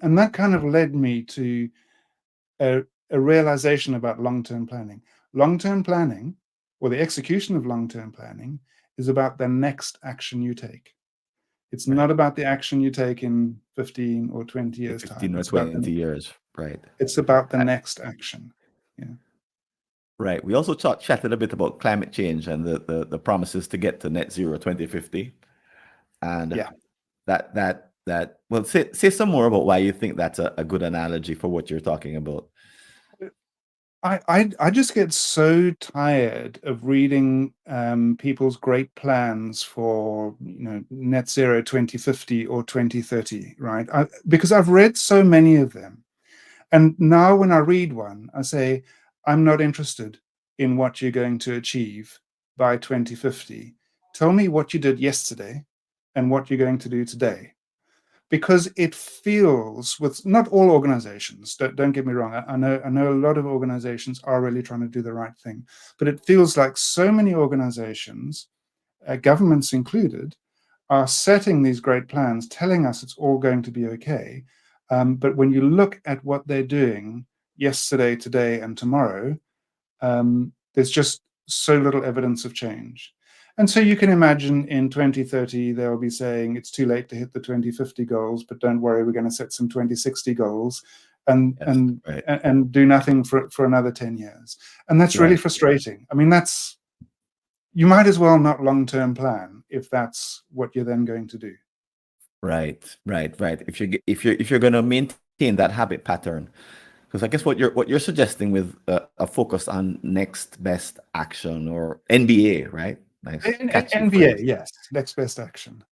And that kind of led me to a realization about long-term planning. Long-term planning, or the execution of long-term planning, is about the next action you take. It's Right. not about the action you take in 15 or 20 years 15 time. or 20 years. Right. It's about the next action. Yeah. Right. We also chatted a bit about climate change and the promises to get to net zero 2050. And Yeah. well, say some more about why you think that's a good analogy for what you're talking about. I just get so tired of reading people's great plans for net zero 2050 or 2030, right? Because I've read so many of them, and now when I read one, I say, I'm not interested in what you're going to achieve by 2050. Tell me what you did yesterday and what you're going to do today. Because it feels, with not all organizations, don't get me wrong, I know a lot of organizations are really trying to do the right thing, but it feels like so many organizations, governments included, are setting these great plans, telling us it's all going to be okay. But when you look at what they're doing yesterday, today, and tomorrow, there's just so little evidence of change. And so you can imagine in 2030, they'll be saying it's too late to hit the 2050 goals, but don't worry, we're going to set some 2060 goals and Yes, and right. and do nothing for another 10 years. And that's really frustrating. I mean, you might as well not long-term plan if that's what you're then going to do. Right. If you're going to maintain that habit pattern, because I guess what you're suggesting with a focus on next best action, or NBA, right? Nice catchy NBA, phrase. yes, next best action.